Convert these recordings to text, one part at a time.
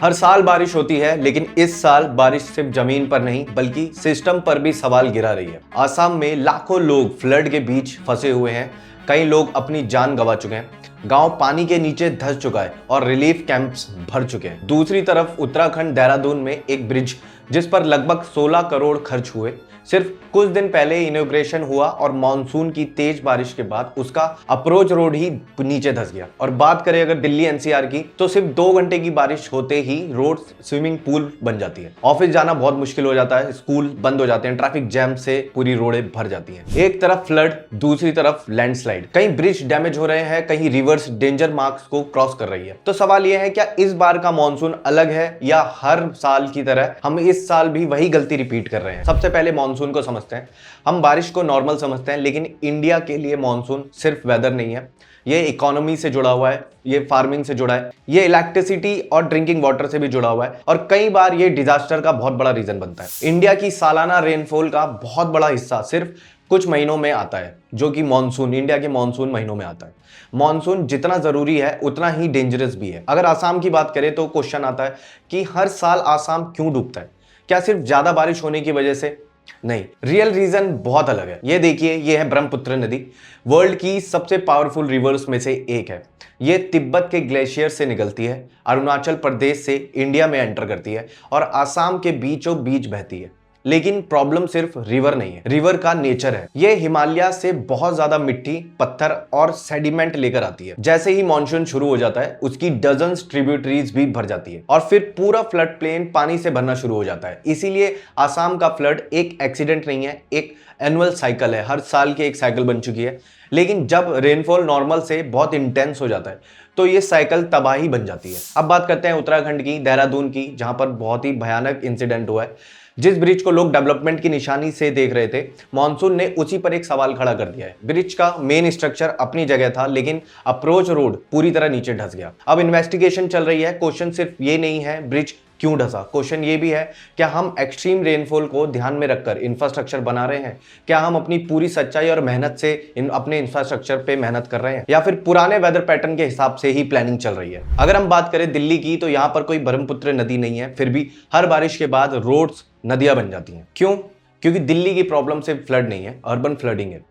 हर साल बारिश होती है, लेकिन इस साल बारिश सिर्फ जमीन पर नहीं बल्कि सिस्टम पर भी सवाल गिरा रही है। आसाम में लाखों लोग फ्लड के बीच फंसे हुए हैं। कई लोग अपनी जान गंवा चुके हैं। गांव पानी के नीचे धंस चुका है और रिलीफ कैंप्स भर चुके हैं। दूसरी तरफ उत्तराखंड देहरादून में एक ब्रिज जिस पर लगभग 16 करोड़ खर्च हुए, सिर्फ कुछ दिन पहले इनॉग्रेशन हुआ और मॉनसून की तेज बारिश के बाद उसका अप्रोच रोड ही नीचे धंस गया। और बात करें अगर दिल्ली एनसीआर की, तो सिर्फ 2 घंटे की बारिश होते ही रोड स्विमिंग पूल बन जाती है। ऑफिस जाना बहुत मुश्किल हो जाता है, स्कूल बंद हो जाते हैं, ट्रैफिक जैम से पूरी रोडें भर जाती हैं। एक तरफ फ्लड, दूसरी तरफ लैंडस्लाइड। कहीं ब्रिज डैमेज हो रहे हैं, कहीं रिवर्स डेंजर मार्क्स को क्रॉस कर रही है। तो सवाल यह है, क्या इस बार का मॉनसून अलग है या हर साल की तरह हम इस साल भी वही गलती रिपीट कर रहे हैं? सबसे पहले मॉनसून को समझते हैं। हम बारिश को नॉर्मल समझते हैं, लेकिन इंडिया के लिए मॉनसून सिर्फ वेदर नहीं है, ये इकोनॉमी से जुड़ा हुआ है, ये फार्मिंग से जुड़ा है, ये इलेक्ट्रिसिटी और ड्रिंकिंग वाटर से भी जुड़ा हुआ है और कई बार ये डिजास्टर का बहुत बड़ा रीजन बनता है। इंडिया की सालाना रेनफॉल का बहुत बड़ा हिस्सा सिर्फ कुछ महीनों में आता है, जो कि मॉनसून, इंडिया के मॉनसून महीनों में आता है। मॉनसून जितना जरूरी है उतना ही डेंजरस भी है। अगर आसाम की बात करें तो क्वेश्चन आता है कि हर साल आसाम क्यों डूबता है? क्या सिर्फ ज्यादा बारिश होने की वजह से? नहीं, रियल रीजन बहुत अलग है। ये देखिए, ये है ब्रह्मपुत्र नदी, वर्ल्ड की सबसे पावरफुल रिवर्स में से एक है। ये तिब्बत के ग्लेशियर से निकलती है, अरुणाचल प्रदेश से इंडिया में एंटर करती है और आसाम के बीचों बीच बहती है। लेकिन प्रॉब्लम सिर्फ रिवर नहीं है, रिवर का नेचर है। ये हिमालय से बहुत ज्यादा मिट्टी, पत्थर और सेडिमेंट लेकर आती है। जैसे ही मॉनसून शुरू हो जाता है, उसकी डजन्स ट्रिब्यूटरीज भी भर जाती है और फिर पूरा फ्लड प्लेन पानी से भरना शुरू हो जाता है। इसीलिए आसाम का फ्लड एक एक्सीडेंट नहीं है, एक एनुअल साइकिल है। हर साल की एक साइकिल बन चुकी है। लेकिन जब रेनफॉल नॉर्मल से बहुत इंटेंस हो जाता है तो ये साइकिल तबाही बन जाती है। अब बात करते हैं उत्तराखंड की, देहरादून की, जहां पर बहुत ही भयानक इंसिडेंट हुआ है। जिस ब्रिज को लोग डेवलपमेंट की निशानी से देख रहे थे, मॉनसून ने उसी पर एक सवाल खड़ा कर दिया है। ब्रिज का मेन स्ट्रक्चर अपनी जगह था, लेकिन अप्रोच रोड पूरी तरह नीचे धंस गया। अब इन्वेस्टिगेशन चल रही है। क्वेश्चन सिर्फ ये नहीं है ब्रिज क्यों धंसा, क्वेश्चन ये भी है, क्या हम एक्सट्रीम रेनफॉल को ध्यान में रखकर इंफ्रास्ट्रक्चर बना रहे हैं? क्या हम अपनी पूरी सच्चाई और मेहनत से अपने इंफ्रास्ट्रक्चर पे मेहनत कर रहे हैं, या फिर पुराने वेदर पैटर्न के हिसाब से ही प्लानिंग चल रही है? अगर हम बात करें दिल्ली की, तो यहाँ पर कोई ब्रह्मपुत्र नदी नहीं है, फिर भी हर बारिश के बाद रोड्स नदियां बन जाती हैं। क्यों? क्योंकि दिल्ली की प्रॉब्लम सिर्फ फ्लड नहीं है, अर्बन फ्लडिंग है।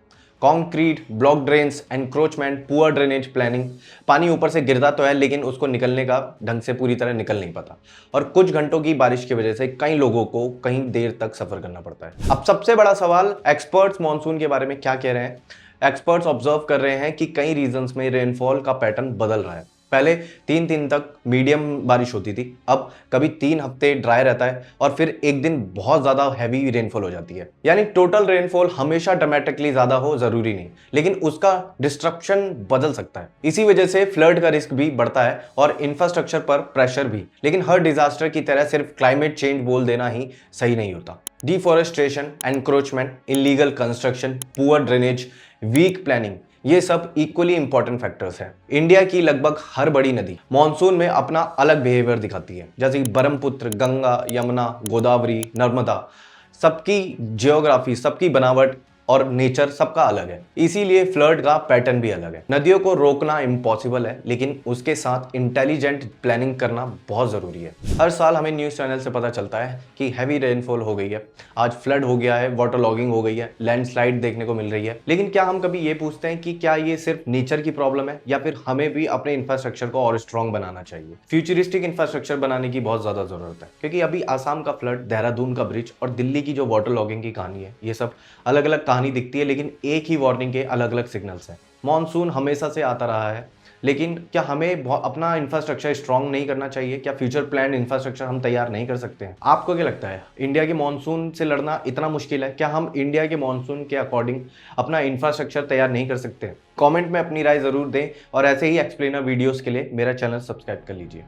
Concrete, block drains, encroachment, poor drainage planning. पानी ऊपर से गिरता तो है, लेकिन उसको निकलने का ढंग से पूरी तरह निकल नहीं पाता और कुछ घंटों की बारिश की वजह से कई लोगों को कहीं देर तक सफर करना पड़ता है। अब सबसे बड़ा सवाल, एक्सपर्ट्स मॉनसून के बारे में क्या कह रहे हैं? एक्सपर्ट्स ऑब्जर्व कर रहे हैं कि कई रीजन्स में रेनफॉल का पैटर्न बदल रहा है। पहले 3 दिन तक मीडियम बारिश होती थी, अब कभी 3 हफ्ते ड्राई रहता है और फिर एक दिन बहुत ज्यादा हैवी रेनफॉल हो जाती है। यानी टोटल रेनफॉल हमेशा ड्रामेटिकली ज्यादा हो जरूरी नहीं, लेकिन उसका डिस्ट्रप्शन बदल सकता है। इसी वजह से फ्लड का रिस्क भी बढ़ता है और इंफ्रास्ट्रक्चर पर प्रेशर भी। लेकिन हर डिजास्टर की तरह सिर्फ क्लाइमेट चेंज बोल देना ही सही नहीं होता। Deforestation, encroachment, illegal construction, poor drainage, weak planning, ये सब इक्वली इंपॉर्टेंट फैक्टर्स हैं। इंडिया की लगभग हर बड़ी नदी मॉनसून में अपना अलग बिहेवियर दिखाती है, जैसे कि ब्रह्मपुत्र, गंगा, यमुना, गोदावरी, नर्मदा। सबकी जियोग्राफी, सबकी बनावट और नेचर सबका अलग है, इसीलिए फ्लड का पैटर्न भी अलग है। नदियों को रोकना इम्पॉसिबल है, लेकिन उसके साथ इंटेलिजेंट प्लानिंग करना बहुत जरूरी है। हर साल हमें न्यूज चैनल से पता चलता है कि हैवी रेनफॉल हो गई है, आज फ्लड हो गया है, वाटर लॉगिंग हो गई है, लैंडस्लाइड देखने को मिल रही है। लेकिन क्या हम कभी ये पूछते हैं कि क्या ये सिर्फ नेचर की प्रॉब्लम है या फिर हमें भी अपने इंफ्रास्ट्रक्चर को और स्ट्रॉन्ग बनाना चाहिए? फ्यूचरिस्टिक इंफ्रास्ट्रक्चर बनाने की बहुत ज्यादा जरूरत है, क्योंकि अभी आसाम का फ्लड, देहरादून का ब्रिज और दिल्ली की जो वाटर लॉगिंग की कहानी है, ये सब अलग अलग कहानी दिखती है, लेकिन एक ही वार्निंग के अलग अलग सिग्नल्स हैं। मॉनसून हमेशा से आता रहा है, लेकिन क्या हमें अपना इंफ्रास्ट्रक्चर स्ट्रांग नहीं करना चाहिए? क्या फ्यूचर प्लान इंफ्रास्ट्रक्चर हम तैयार नहीं कर सकते हैं? आपको क्या लगता है, इंडिया के मॉनसून से लड़ना इतना मुश्किल है? क्या हम इंडिया के मॉनसून के अकॉर्डिंग अपना इंफ्रास्ट्रक्चर तैयार नहीं कर सकते? कमेंट में अपनी राय जरूर दें और ऐसे ही एक्सप्लेनर वीडियोस के लिए मेरा चैनल सब्सक्राइब कर लीजिए।